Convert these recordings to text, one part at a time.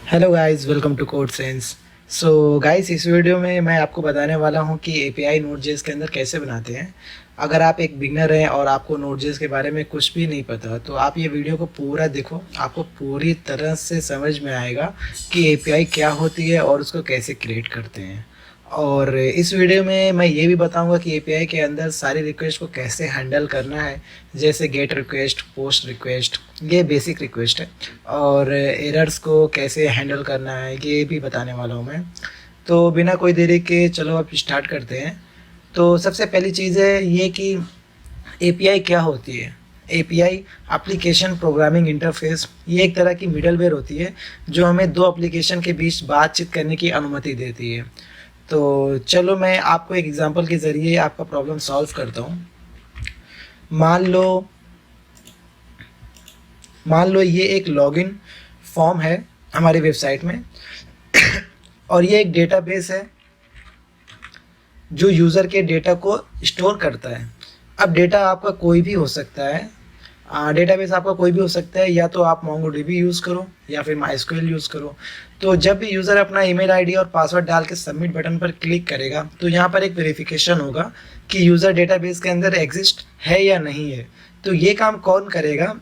Hello guys, welcome to Code Sense. So guys, इस video में मैं आपको बताने वाला हूं कि एपीआई नोड.जेएस के अंदर कैसे बनाते हैं। अगर आप एक बिगनर हैं और आपको नोड.जेएस के बारे में कुछ भी नहीं पता तो आप ये वीडियो को पूरा देखो, आपको पूरी तरह से समझ में आएगा कि एपीआई क्या होती है और उसको कैसे क्रिएट करते हैं। और इस वीडियो में मैं ये भी बताऊंगा कि एपीआई के अंदर सारी रिक्वेस्ट को कैसे हैंडल करना है, जैसे गेट रिक्वेस्ट, पोस्ट रिक्वेस्ट, ये बेसिक रिक्वेस्ट है। और एरर्स को कैसे हैंडल करना है ये भी बताने वाला हूँ मैं। तो बिना कोई देरी के चलो अब स्टार्ट करते हैं। तो सबसे पहली चीज़ है ये कि एपीआई क्या होती है। एपीआई एप्लीकेशन प्रोग्रामिंग इंटरफेस, ये एक तरह की मिडलवेयर होती है जो हमें दो एप्लीकेशन के बीच बातचीत करने की अनुमति देती है। तो चलो मैं आपको एक एग्जांपल के ज़रिए आपका प्रॉब्लम सॉल्व करता हूँ। मान लो ये एक लॉगिन फॉर्म है हमारी वेबसाइट में और ये एक डेटाबेस है जो यूज़र के डेटा को स्टोर करता है। अब डेटा आपका कोई भी हो सकता है, डेटाबेस आपका कोई भी हो सकता है, या तो आप मोंगोडीबी यूज़ करो या फिर माइस्क्यूएल यूज़ करो। तो जब भी यूज़र अपना ईमेल आईडी और पासवर्ड डाल के सबमिट बटन पर क्लिक करेगा तो यहाँ पर एक वेरिफिकेशन होगा कि यूज़र डेटाबेस के अंदर एग्जिस्ट है या नहीं है। तो ये काम कौन करेगा?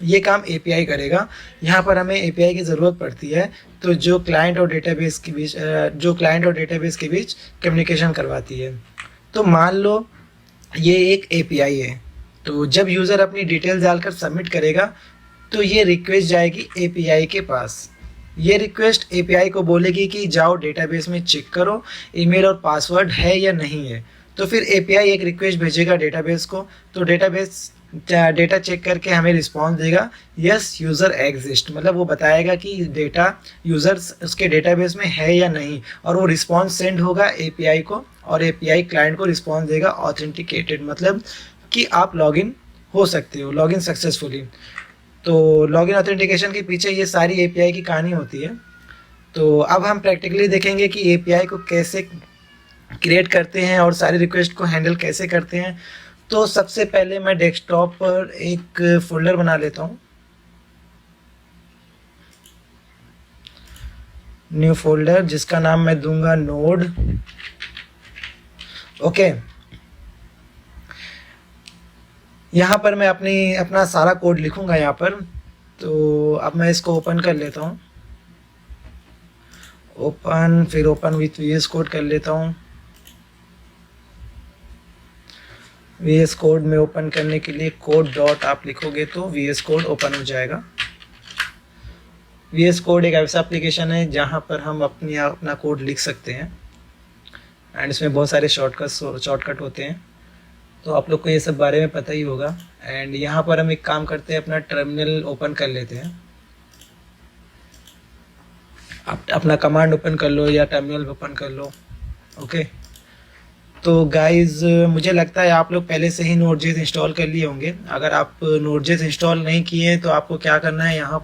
ये काम एपीआई करेगा। यहाँ पर हमें एपीआई की ज़रूरत पड़ती है, तो जो क्लाइंट और डेटाबेस के बीच कम्युनिकेशन करवाती है। तो मान लो ये एक एपीआई है, तो जब यूज़र अपनी डिटेल्स डालकर सबमिट करेगा तो ये रिक्वेस्ट जाएगी एपीआई के पास। ये रिक्वेस्ट एपीआई को बोलेगी कि जाओ डेटाबेस में चेक करो ईमेल और पासवर्ड है या नहीं है। तो फिर एपीआई एक रिक्वेस्ट भेजेगा डेटाबेस को, तो डेटाबेस डेटा चेक करके हमें रिस्पॉन्स देगा यस यूज़र एग्जिस्ट, मतलब वो बताएगा कि डेटा यूज़र्स उसके डेटाबेस में है या नहीं, और वो रिस्पॉन्स सेंड होगा एपीआई को और एपीआई क्लाइंट को रिस्पॉन्स देगा ऑथेंटिकेटेड, मतलब कि आप लॉगिन हो सकते हो, लॉगिन सक्सेसफुली। तो लॉगिन ऑथेंटिकेशन के पीछे ये सारी एपीआई की कहानी होती है। तो अब हम प्रैक्टिकली देखेंगे कि एपीआई को कैसे क्रिएट करते हैं और सारी रिक्वेस्ट को हैंडल कैसे करते हैं। तो सबसे पहले मैं डेस्कटॉप पर एक फोल्डर बना लेता हूँ, न्यू फोल्डर, जिसका नाम मैं दूंगा नोड। ओके, यहाँ पर मैं अपना सारा कोड लिखूंगा यहाँ पर। तो अब मैं इसको ओपन कर लेता हूँ, फिर ओपन विथ वीएस कोड कर लेता हूँ। वीएस कोड में ओपन करने के लिए कोड डॉट आप लिखोगे तो वीएस कोड ओपन हो जाएगा। वीएस कोड एक ऐसा एप्लीकेशन है जहाँ पर हम अपना कोड लिख सकते हैं एंड इसमें बहुत सारे शॉर्टकट होते हैं, तो आप लोग को ये सब बारे में पता ही होगा। एंड यहाँ पर हम एक काम करते हैं, अपना टर्मिनल ओपन कर लेते हैं। आप अपना कमांड ओपन कर लो या टर्मिनल ओपन कर लो। ओके, तो गाइज मुझे लगता है आप लोग पहले से ही नोड.जेएस इंस्टॉल कर लिए होंगे। अगर आप नोड.जेएस इंस्टॉल नहीं किए तो आपको क्या करना है, यहाँ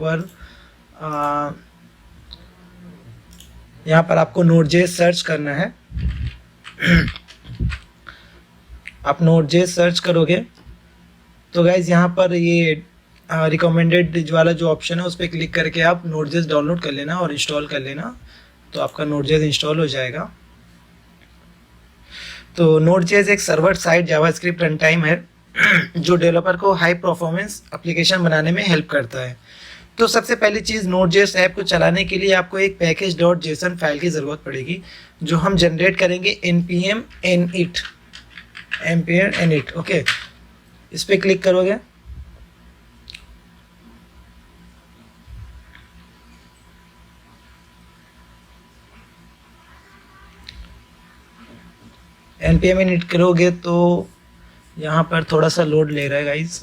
पर आपको नोड.जेएस सर्च करना है। आप नोड.जेएस सर्च करोगे तो गाइज यहाँ पर ये रिकमेंडेड वाला जो ऑप्शन है उस पर क्लिक करके आप नोड.जेएस डाउनलोड कर लेना और इंस्टॉल कर लेना, तो आपका नोड.जेएस इंस्टॉल हो जाएगा। तो नोड.जेएस एक server side JavaScript run time है जो डेवलपर को हाई परफॉर्मेंस एप्लीकेशन बनाने में हेल्प करता है। तो सबसे पहली चीज़, नोड.जेएस ऐप को चलाने के लिए आपको एक पैकेज डॉट जेसन फाइल की ज़रूरत पड़ेगी जो हम जनरेट करेंगे npm init। ओके, इस पर क्लिक करोगे npm init करोगे तो यहाँ पर थोड़ा सा लोड ले रहा है गाइज।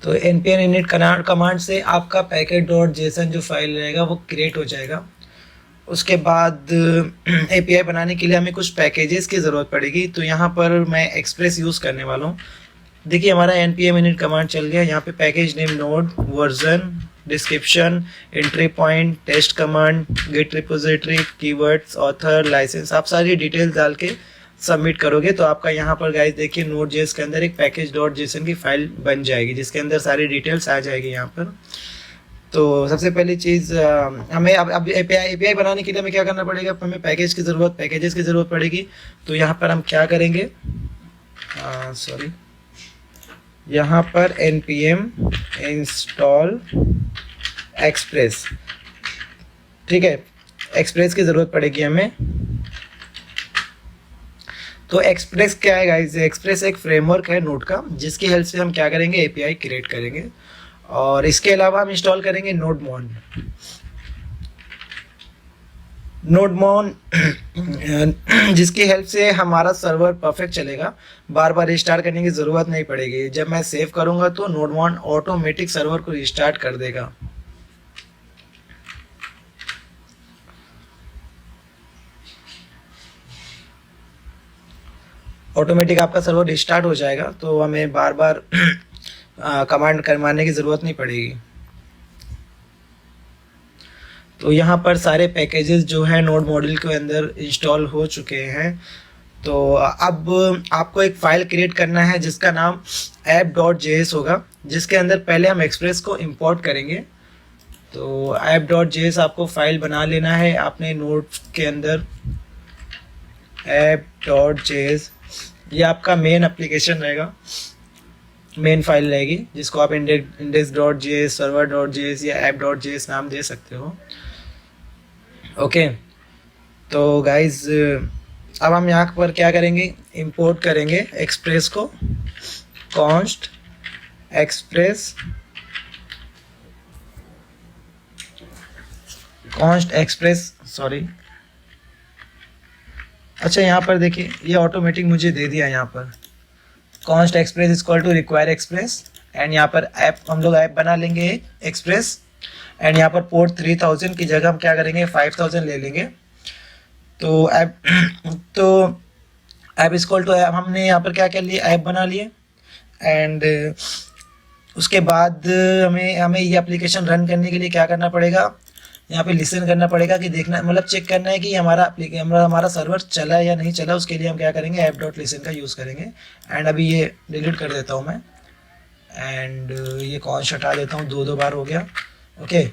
तो npm init कमांड से आपका पैकेज डॉट जेसन जो फाइल रहेगा वो क्रिएट हो जाएगा। उसके बाद एपीआई बनाने के लिए हमें कुछ पैकेजेस की ज़रूरत पड़ेगी, तो यहाँ पर मैं एक्सप्रेस यूज़ करने वाला हूँ। देखिए हमारा npm init कमांड चल गया। यहाँ पे package name, node, version, description, entry point, test command, git repository, keywords, author, license, आप सारी डिटेल्स डाल के सबमिट करोगे तो आपका यहाँ पर गाइस देखिए नोड.जेएस के अंदर एक पैकेज डॉट जेसन की फाइल बन जाएगी जिसके अंदर सारी डिटेल्स आ जाएगी यहाँ पर। तो सबसे पहली चीज़ हमें अब एपीआई बनाने के लिए हमें क्या करना पड़ेगा, हमें पैकेजेस की ज़रूरत पड़ेगी। तो यहाँ पर हम क्या करेंगे, सॉरी, यहाँ पर npm इंस्टॉल एक्सप्रेस, ठीक है, एक्सप्रेस की ज़रूरत पड़ेगी हमें। तो एक्सप्रेस क्या है गाइस, एक्सप्रेस एक फ्रेमवर्क है नोड का, जिसकी हेल्प से हम क्या करेंगे, एपीआई क्रिएट करेंगे। और इसके अलावा हम इंस्टॉल करेंगे नोडमॉन। जिसकी हेल्प से हमारा सर्वर परफेक्ट चलेगा, बार बार रिस्टार्ट करने की ज़रूरत नहीं पड़ेगी। जब मैं सेव करूँगा तो नोडमॉन ऑटोमेटिक सर्वर को रिस्टार्ट कर देगा। ऑटोमेटिक आपका सर्वर रिस्टार्ट हो जाएगा, तो हमें बार बार कमांड करवाने की ज़रूरत नहीं पड़ेगी। तो यहाँ पर सारे पैकेजेस जो हैं नोड मॉड्यूल के अंदर इंस्टॉल हो चुके हैं। तो अब आपको एक फ़ाइल क्रिएट करना है जिसका नाम app.js होगा, जिसके अंदर पहले हम एक्सप्रेस को इंपोर्ट करेंगे। तो app.js आपको फ़ाइल बना लेना है अपने नोड के अंदर। app.js ये आपका मेन एप्लीकेशन रहेगा, मेन फाइल रहेगी, जिसको आप index.js, server.js या app.js नाम दे सकते हो। ओके, तो गाइज अब हम यहाँ पर क्या करेंगे, इंपोर्ट करेंगे एक्सप्रेस को, कॉन्स्ट एक्सप्रेस सॉरी, अच्छा यहाँ पर देखिए ये ऑटोमेटिक मुझे दे दिया यहाँ पर, const express is equal to require express. And यहाँ पर ऐप, हम लोग ऐप बना लेंगे एक्सप्रेस। एंड यहाँ पर पोर्ट 3000 की जगह हम क्या करेंगे, 5000 ले लेंगे। तो app is equal to app, हमने यहाँ पर क्या कर लिया, ऐप बना लिए। एंड उसके बाद हमें ये एप्लीकेशन रन करने के लिए क्या करना पड़ेगा, यहाँ पे लिसन करना पड़ेगा कि देखना, मतलब चेक करना है कि हमारा सर्वर चला या नहीं चला। उसके लिए हम क्या करेंगे, app.listen का यूज़ करेंगे। एंड अभी ये डिलीट कर देता हूँ मैं, एंड ये कॉन्स्ट हटा देता हूँ, 2 बार हो गया। ओके,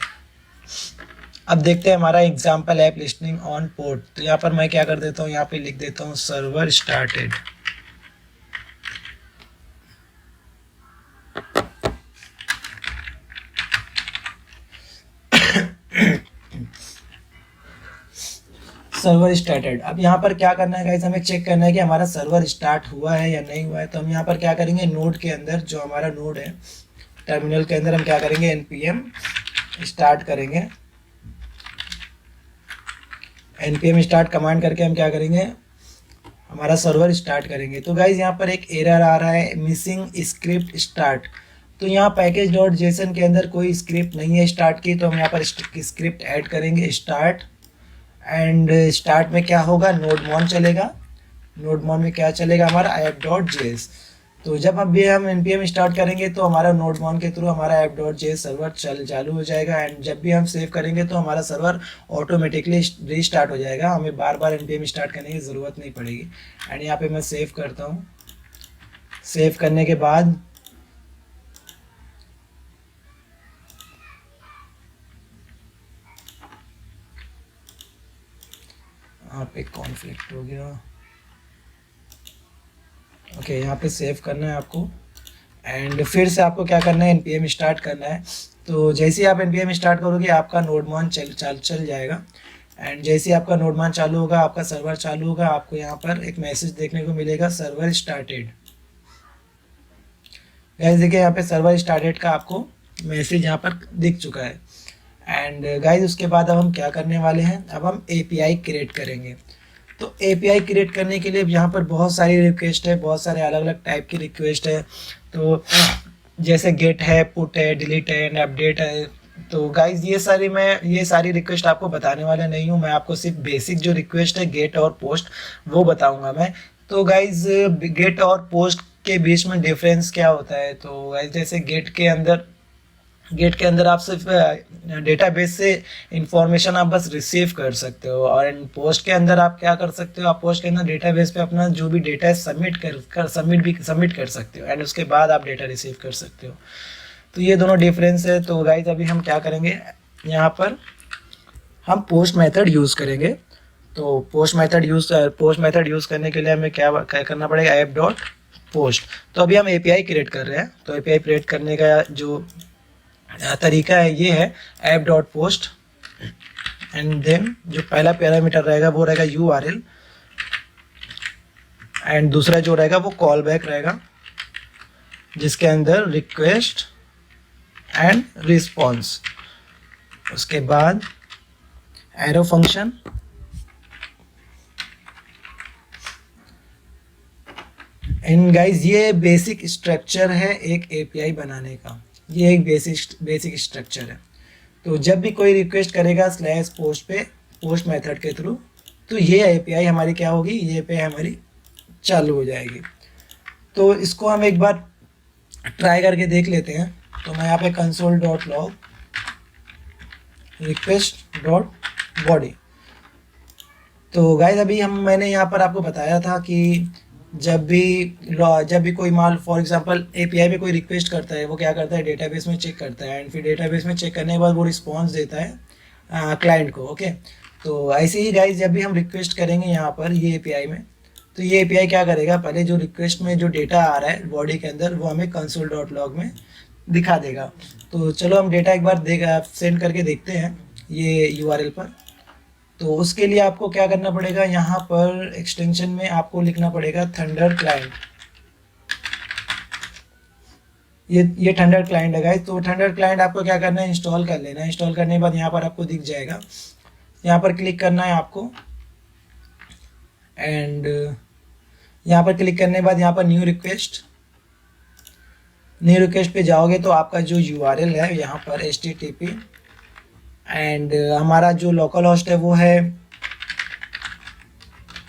अब देखते हैं हमारा example app listing on port. तो यहाँ पर मैं क्या कर देता हूँ, यहाँ पे लिख देता हूँ सर्वर स्टार्टेड। Server started. अब यहाँ पर क्या करना है गाइस, हमें चेक करना है कि हमारा सर्वर स्टार्ट हुआ है या नहीं हुआ है। तो हम यहाँ पर क्या करेंगे, नोड के अंदर, जो हमारा नोड है टर्मिनल के अंदर, हम क्या करेंगे, npm स्टार्ट करेंगे। npm स्टार्ट कमांड करके हम क्या करेंगे, हमारा सर्वर स्टार्ट करेंगे। तो गाइज यहाँ पर एक एरर आ रहा है, मिसिंग स्क्रिप्ट स्टार्ट। तो यहाँ पैकेज.json के अंदर कोई स्क्रिप्ट नहीं है स्टार्ट की, तो हम यहाँ पर स्क्रिप्ट ऐड करेंगे, स्टार्ट। एंड स्टार्ट में क्या होगा, नोडमॉन चलेगा। नोडमॉन में क्या चलेगा, हमारा app.js। तो जब अभी हम npm स्टार्ट करेंगे तो हमारा नोडमॉन के थ्रू हमारा app.js सर्वर चालू हो जाएगा। एंड जब भी हम सेव करेंगे तो हमारा सर्वर ऑटोमेटिकली रीस्टार्ट हो जाएगा, हमें बार बार npm स्टार्ट करने की ज़रूरत नहीं पड़ेगी। एंड यहाँ पे मैं सेव करता हूँ। सेव करने के बाद यहाँ पे कॉन्फ्लिक्ट हो गया। ओके, यहाँ पे सेव करना है आपको। एंड फिर से आपको क्या करना है, npm स्टार्ट करना है। तो जैसे ही आप npm स्टार्ट करोगे आपका नोडमॉन चल जाएगा। एंड जैसे ही आपका नोडमॉन चालू होगा, आपका सर्वर चालू होगा, आपको यहाँ पर एक मैसेज देखने को मिलेगा, सर्वर स्टार्टेड। गाइस देखिए यहाँ पे सर्वर स्टार्टेड का आपको मैसेज यहाँ पर दिख चुका है। एंड गाइस उसके बाद अब हम क्या करने वाले हैं, अब हम API क्रिएट करेंगे। तो API क्रिएट करने के लिए यहाँ पर बहुत सारी रिक्वेस्ट है, बहुत सारे अलग अलग टाइप की रिक्वेस्ट है। तो जैसे गेट है, पुट है, डिलीट है, एंड अपडेट है। तो गाइज ये सारी रिक्वेस्ट आपको बताने वाला नहीं हूँ, मैं आपको सिर्फ बेसिक जो रिक्वेस्ट है गेट और पोस्ट वो बताऊँगा मैं। तो गाइज गेट और पोस्ट के बीच में डिफरेंस क्या होता है, तो गाइज जैसे गेट के अंदर आप सिर्फ डेटाबेस से इंफॉर्मेशन आप बस रिसीव कर सकते हो। और पोस्ट के अंदर आप क्या कर सकते हो, आप पोस्ट के अंदर डेटाबेस पे अपना जो भी डेटा है सबमिट कर सकते हो। एंड उसके बाद आप डेटा रिसीव कर सकते हो। तो ये दोनों डिफरेंस है। तो गाइज अभी हम क्या करेंगे, यहाँ पर हम पोस्ट मेथड यूज़ करेंगे। तो पोस्ट मेथड यूज़ करने के लिए हमें क्या करना पड़ेगा, ऐप डॉट पोस्ट। तो अभी हम एपीआई क्रिएट कर रहे हैं। तो एपीआई क्रिएट करने का जो तरीका है ये है app dot post, and then जो पहला पैरामीटर रहेगा वो रहेगा यूआरएल, एंड दूसरा जो रहेगा वो कॉल बैक रहेगा, जिसके अंदर रिक्वेस्ट एंड रिस्पॉन्स। उसके बाद एरो फंक्शन, एंड गाइज ये बेसिक स्ट्रक्चर है एक एपीआई बनाने का। ये एक बेसिक स्ट्रक्चर है। तो जब भी कोई रिक्वेस्ट करेगा स्लैश पोस्ट पे पोस्ट मेथड के थ्रू, तो ये एपीआई हमारी क्या होगी, ये एपीआई हमारी चालू हो जाएगी। तो इसको हम एक बार ट्राई करके देख लेते हैं। तो मैं यहाँ पे console dot log request dot body. तो गाइज अभी मैंने यहाँ पर आपको बताया था कि जब भी कोई माल फॉर एग्जांपल एपीआई पे कोई रिक्वेस्ट करता है, वो क्या करता है, डेटाबेस में चेक करता है, एंड फिर डेटाबेस में चेक करने के बाद वो रिस्पॉन्स देता है क्लाइंट को। ओके, तो ऐसे ही गाइज जब भी हम रिक्वेस्ट करेंगे यहाँ पर ये एपीआई में, तो ये एपीआई क्या करेगा, पहले जो रिक्वेस्ट में जो डेटा आ रहा है बॉडी के अंदर वो हमें कंसोल डॉट लॉग में दिखा देगा। तो चलो हम डेटा एक बार सेंड करके देखते हैं ये यूआरएल पर। तो उसके लिए आपको क्या करना पड़ेगा, यहाँ पर एक्सटेंशन में आपको लिखना पड़ेगा थंडर क्लाइंट। ये थंडर क्लाइंट है गाइस। तो थंडर क्लाइंट आपको क्या करना है, इंस्टॉल कर लेना है। इंस्टॉल करने के बाद यहाँ पर आपको दिख जाएगा, यहाँ पर क्लिक करना है आपको, एंड यहाँ पर क्लिक करने के बाद यहाँ पर न्यू रिक्वेस्ट पे जाओगे तो आपका जो यूआरएल है यहाँ पर http, एंड हमारा जो लोकल होस्ट है वो है,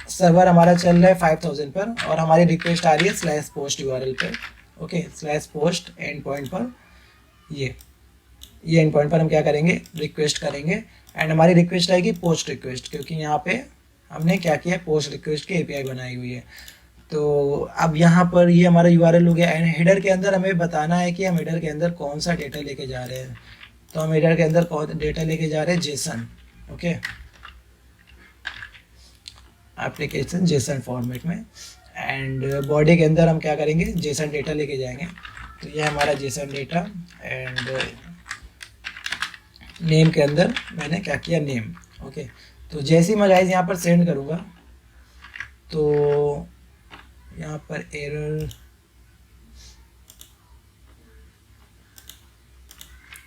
सर्वर हमारा चल रहा है 5000 पर, और हमारी रिक्वेस्ट आ रही है स्लैश पोस्ट यूआरएल पे। Okay, slash post and point पर, ये एंड पॉइंट पर हम क्या करेंगे, रिक्वेस्ट करेंगे, एंड हमारी रिक्वेस्ट आएगी पोस्ट रिक्वेस्ट, क्योंकि यहाँ पे हमने क्या किया, पोस्ट रिक्वेस्ट की एपीआई बनाई हुई है। तो अब यहाँ पर ये हमारा यूआरएल हो गया, एंड हेडर के अंदर हमें बताना है कि हम हेडर के अंदर कौन सा डेटा लेके जा रहे हैं। तो हम हेडर के अंदर कौन डेटा लेके जा रहे हैं, Jason. Okay, application JSON format में, एंड बॉडी के अंदर हम क्या करेंगे, जेसन डेटा लेके जाएंगे। तो ये हमारा जेसन डेटा, एंड नेम के अंदर मैंने क्या किया, नेम। ओके, तो जैसे ही मैं गाइस यहाँ पर सेंड करूँगा तो यहाँ पर एरर,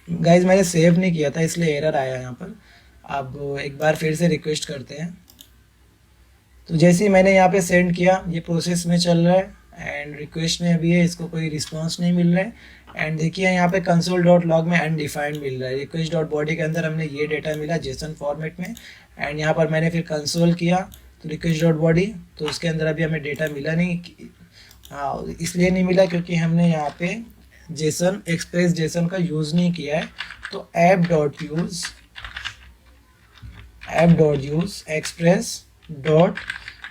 गाइज मैंने सेव नहीं किया था इसलिए एरर आया यहाँ पर। अब एक बार फिर से रिक्वेस्ट करते हैं। तो जैसे ही मैंने यहाँ पे सेंड किया, ये प्रोसेस में चल रहा है, एंड रिक्वेस्ट में अभी है, इसको कोई रिस्पांस नहीं मिल रहा है। एंड देखिए यहाँ पे कंसोल डॉट लॉग में अनडिफाइंड मिल रहा है। रिक्वेस्ट डॉट बॉडी के अंदर हमने ये डेटा मिला जेसन फॉर्मेट में, एंड यहाँ पर मैंने फिर कंसोल किया तो रिक्वेस्ट डॉट बॉडी, तो उसके अंदर अभी हमें डेटा मिला नहीं। हाँ, इसलिए नहीं मिला क्योंकि हमने यहाँ पे जेसन एक्सप्रेस जेसन का यूज़ नहीं किया है। तो app dot use express dot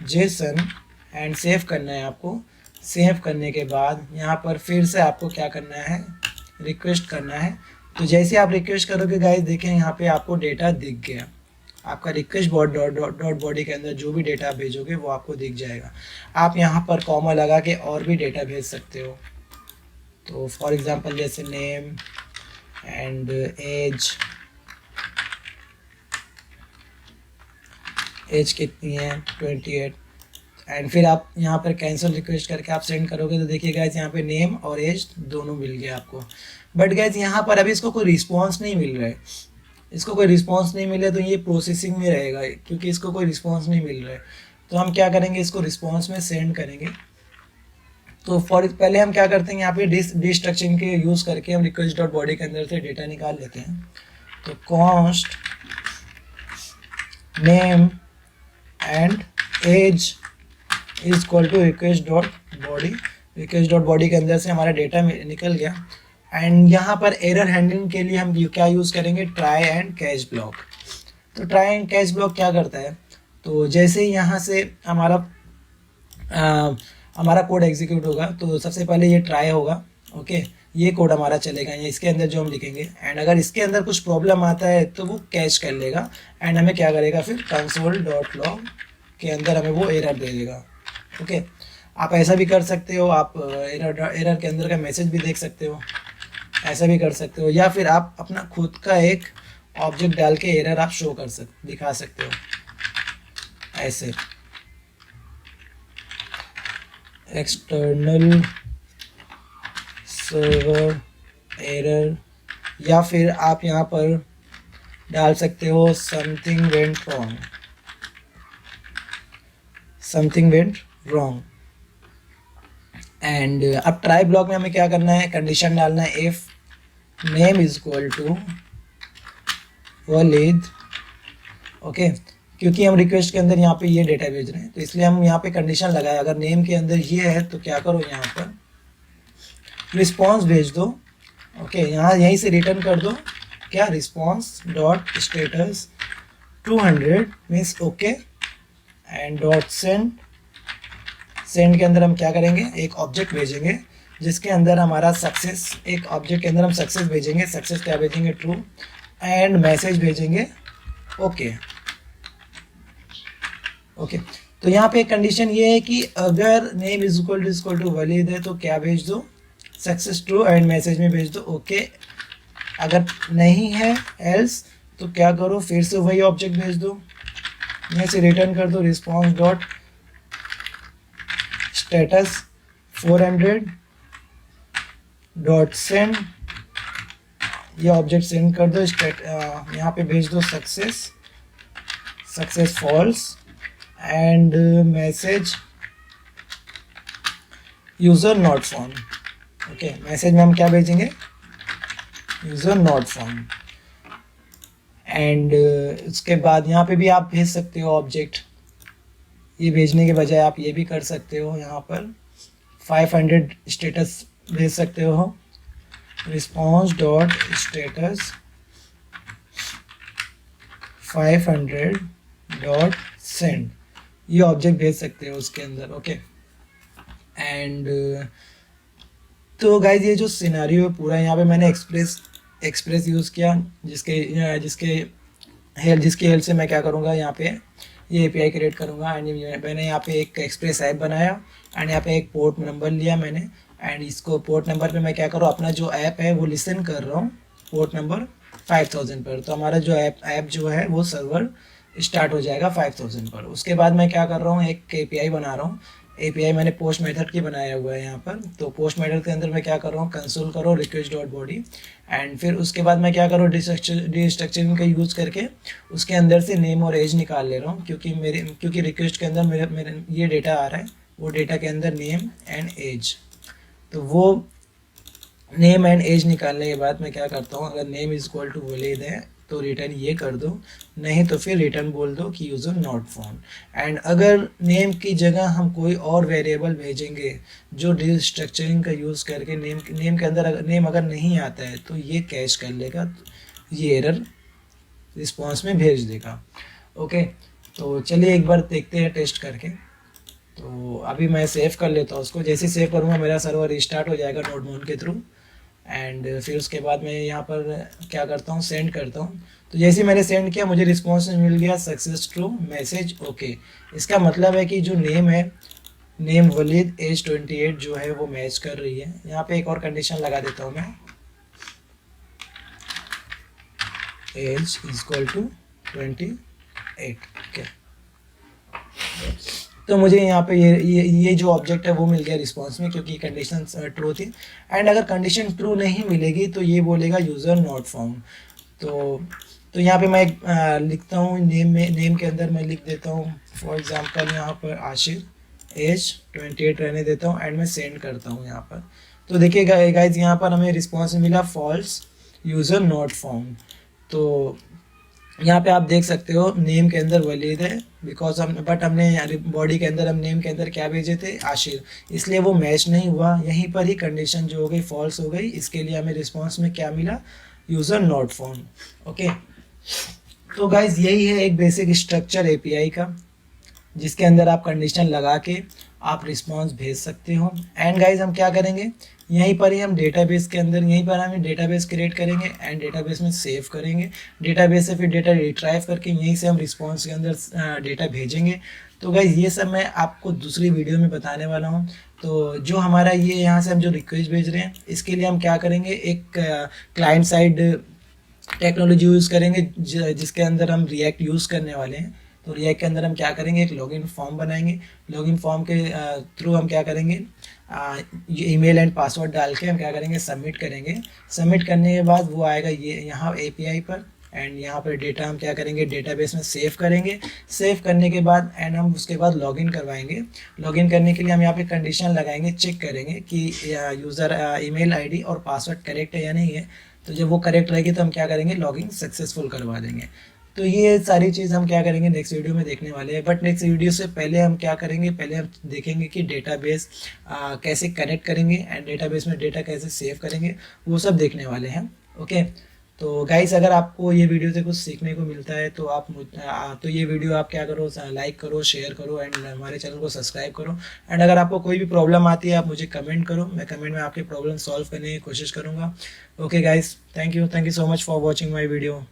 JSON, and save करना है आपको। सेव करने के बाद यहाँ पर फिर से आपको क्या करना है, रिक्वेस्ट करना है। तो जैसे आप रिक्वेस्ट करोगे गाइस, देखें यहाँ पे आपको डेटा दिख गया। आपका रिक्वेस्ट डॉट बॉडी के अंदर जो भी डेटा आप भेजोगे वो आपको दिख जाएगा। आप यहाँ पर कॉमा लगा के और भी डेटा भेज सकते हो। तो फॉर एग्जांपल जैसे नेम एंड एज कितनी है, 28, एंड फिर आप यहाँ पर कैंसिल रिक्वेस्ट करके आप सेंड करोगे तो देखिए गाइस यहाँ पे नेम और एज दोनों मिल गया आपको। बट गाइस यहाँ पर अभी इसको कोई रिस्पॉन्स नहीं मिल रहा है। इसको कोई रिस्पॉन्स नहीं मिले तो ये प्रोसेसिंग में रहेगा, क्योंकि इसको कोई रिस्पॉन्स नहीं मिल रहा है। तो हम क्या करेंगे, इसको रिस्पॉन्स में सेंड करेंगे। तो पहले हम क्या करते हैं, यहाँ पे डिस्ट्रक्शन के यूज़ करके हम रिक्वेस्ट डॉट बॉडी के अंदर से डेटा निकाल लेते हैं। तो const name and age is equal to request dot body के अंदर से हमारा डेटा निकल गया। एंड यहाँ पर एरर हैंडलिंग के लिए हम क्या यूज़ करेंगे, ट्राई एंड कैच ब्लॉक। तो ट्राई एंड कैच ब्लॉक क्या करता है, तो जैसे ही यहाँ से हमारा कोड एग्जीक्यूट होगा तो सबसे पहले ये ट्राई होगा। ओके, ये कोड हमारा चलेगा, या इसके अंदर जो हम लिखेंगे। एंड अगर इसके अंदर कुछ प्रॉब्लम आता है तो वो कैच कर लेगा एंड हमें क्या करेगा, फिर console.log के अंदर हमें वो एरर दे देगा। ओके, आप ऐसा भी कर सकते हो, आप एरर के अंदर का मैसेज भी देख सकते हो, ऐसा भी कर सकते हो, या फिर आप अपना खुद का एक ऑब्जेक्ट डाल के एरर आप शो कर दिखा सकते हो ऐसे। एक्सटर्नल सर्वर एरर, या फिर आप यहाँ पर डाल सकते हो something went wrong, something went wrong. And अब ट्राई ब्लॉक में हमें क्या करना है, कंडीशन डालना है if name is equal to Walid. Okay, क्योंकि हम रिक्वेस्ट के अंदर यहाँ पे ये डेटा भेज रहे हैं तो इसलिए हम यहाँ पे कंडीशन लगाए। अगर नेम के अंदर ये है तो क्या करो, यहाँ पर रिस्पॉन्स भेज दो। ओके, यहाँ यहीं से रिटर्न कर दो क्या, response dot status 200 means okay and dot send. Send के अंदर हम क्या करेंगे, एक ऑब्जेक्ट भेजेंगे जिसके अंदर हमारा सक्सेस, एक ऑब्जेक्ट के अंदर हम सक्सेस भेजेंगे। सक्सेस क्या भेजेंगे, ट्रू, एंड मैसेज भेजेंगे ओके। ओके, तो यहाँ पे एक कंडीशन ये है कि अगर name is equal to Walid है तो क्या भेज दो, सक्सेस ट्रू, एंड मैसेज में भेज दो ओके। अगर नहीं है एल्स तो क्या करो, फिर से वही ऑब्जेक्ट भेज दो, यहाँ से रिटर्न कर दो response dot status 400 dot send. ये ऑब्जेक्ट सेंड कर दो, यहाँ पे भेज दो success, success false, and message user not found. Okay, message में हम क्या भेजेंगे, यूजर नॉट फाउंड। एंड उसके बाद यहाँ पे भी आप भेज सकते हो ऑब्जेक्ट, ये भेजने के बजाय आप ये भी कर सकते हो, यहाँ पर 500 स्टेटस भेज सकते हो, response dot status 500 dot send, ये ऑब्जेक्ट भेज सकते हो उसके अंदर। ओके, एंड तो गाइज ये जो सिनेरियो है पूरा, यहाँ पे मैंने एक्सप्रेस यूज़ किया, जिसके हेल्प से मैं क्या करूँगा, यहाँ पे ये एपीआई क्रिएट करूँगा। एंड मैंने यहाँ पे एक एक्सप्रेस ऐप बनाया एंड यहाँ पे एक पोर्ट नंबर लिया मैंने, एंड इसको पोर्ट नंबर पे मैं क्या करूँ, अपना जो ऐप है वो लिसन कर रहा हूँ पोर्ट नंबर 5000 पर। तो हमारा जो ऐप जो है वो सर्वर स्टार्ट हो जाएगा 5000 पर। उसके बाद मैं क्या कर रहा हूँ, एक एपीआई बना रहा हूँ। एपीआई मैंने पोस्ट मेथड की बनाया हुआ है यहाँ पर। तो पोस्ट मेथड के अंदर मैं क्या कर रहा हूँ, कंसोल करो रिक्वेस्ट डॉट बॉडी, एंड फिर उसके बाद मैं क्या करूँ, डिस्ट्रक्चरिंग का यूज़ करके उसके अंदर से नेम और एज निकाल ले रहा हूँ, क्योंकि रिक्वेस्ट के अंदर मेरे ये डेटा आ रहा है, वो डेटा के अंदर नेम एंड एज। तो वो नेम एंड एज निकालने के बाद मैं क्या करता हूँ, अगर name is equal to Walid है तो रिटर्न ये कर दो, नहीं तो फिर रिटर्न बोल दो कि यूज़र नॉट फाउंड। एंड अगर नेम की जगह हम कोई और वेरिएबल भेजेंगे जो डिस्ट्रक्चरिंग का यूज़ करके नेम के अंदर अगर नेम अगर नहीं आता है तो ये कैच कर लेगा, ये एरर रिस्पॉन्स में भेज देगा। ओके, तो चलिए एक बार देखते हैं टेस्ट करके। तो अभी मैं सेव कर लेता हूँ उसको, जैसे सेव करूँगा मेरा सर्वर रिस्टार्ट हो जाएगा नोडमोन के थ्रू। एंड फिर उसके बाद मैं यहाँ पर क्या करता हूँ, सेंड करता हूँ। तो जैसे मैंने सेंड किया मुझे रिस्पॉन्स मिल गया सक्सेस ट्रू, मैसेज ओके। इसका मतलब है कि जो नेम है, नेम वलीद एज 28 जो है वो मैच कर रही है। यहाँ पे एक और कंडीशन लगा देता हूँ मैं, age is equal to 28। Okay, तो मुझे यहाँ पे ये जो ऑब्जेक्ट है वो मिल गया रिस्पॉन्स में, क्योंकि कंडीशन ट्रू थी। एंड अगर कंडीशन ट्रू नहीं मिलेगी तो ये बोलेगा यूज़र नॉट फाउंड। तो यहाँ पे मैं लिखता हूँ नेम के अंदर मैं लिख देता हूँ फॉर एग्जांपल यहाँ पर आशिर, एज 28 रहने देता हूँ, एंड मैं सेंड करता हूँ यहाँ पर। तो देखिए गाइज यहाँ पर हमें रिस्पॉन्स मिला फॉल्स, यूज़र नॉट फाउंड। तो यहाँ पे आप देख सकते हो नेम के अंदर वलीद है, बिकॉज हमने बॉडी के अंदर हम नेम के अंदर क्या भेजे थे, आशिर, इसलिए वो मैच नहीं हुआ। यहीं पर ही कंडीशन जो हो गई फॉल्स हो गई, इसके लिए हमें रिस्पॉन्स में क्या मिला, यूज़र नॉट फाउंड। ओके, तो गाइज यही है एक बेसिक स्ट्रक्चर एपीआई का, जिसके अंदर आप कंडीशन लगा के आप रिस्पॉन्स भेज सकते हो। एंड गाइज हम क्या करेंगे, यहीं पर ही हम डेटाबेस के अंदर, यहीं पर हम डेटाबेस क्रिएट करेंगे एंड डेटाबेस में सेव करेंगे। डेटाबेस से फिर डेटा रिट्राइव करके यहीं से हम रिस्पॉन्स के अंदर डेटा भेजेंगे। तो गाइज ये सब मैं आपको दूसरी वीडियो में बताने वाला हूँ। तो जो हमारा ये यहाँ से हम जो रिक्वेस्ट भेज रहे हैं, इसके लिए हम क्या करेंगे, एक क्लाइंट साइड टेक्नोलॉजी यूज़ करेंगे जिसके अंदर हम रिएक्ट यूज़ करने वाले हैं। तो रिएक्ट के अंदर हम क्या करेंगे, एक लॉगिन फॉर्म बनाएंगे। लॉगिन फॉर्म के थ्रू हम क्या करेंगे, ये ईमेल एंड पासवर्ड डाल के हम क्या करेंगे, सबमिट करेंगे। सबमिट करने के बाद वो आएगा ये यहाँ एपीआई पर, एंड यहाँ पर डेटा हम क्या करेंगे, डेटाबेस में सेव करेंगे। सेव करने के बाद एंड हम उसके बाद लॉगिन करवाएंगे। लॉगिन करने के लिए हम यहाँ पे कंडीशन लगाएंगे, चेक करेंगे कि यूज़र ईमेल आईडी और पासवर्ड करेक्ट है या नहीं है। तो जब वो करेक्ट रहेगी तो हम क्या करेंगे, लॉगिन सक्सेसफुल करवा देंगे। तो ये सारी चीज़ हम क्या करेंगे, नेक्स्ट वीडियो में देखने वाले हैं। बट नेक्स्ट वीडियो से पहले हम क्या करेंगे, पहले हम देखेंगे कि डेटाबेस कैसे कनेक्ट करेंगे एंड डेटाबेस में डेटा कैसे सेव करेंगे, वो सब देखने वाले हैं। ओके, तो गाइस अगर आपको ये वीडियो से कुछ सीखने को मिलता है तो तो ये वीडियो आप क्या करो, लाइक करो, शेयर करो एंड हमारे चैनल को सब्सक्राइब करो। एंड अगर आपको कोई भी प्रॉब्लम आती है आप मुझे कमेंट करो, मैं कमेंट में आपकी प्रॉब्लम सॉल्व करने की कोशिश करूँगा। Okay guys, thank you so much for watching my video.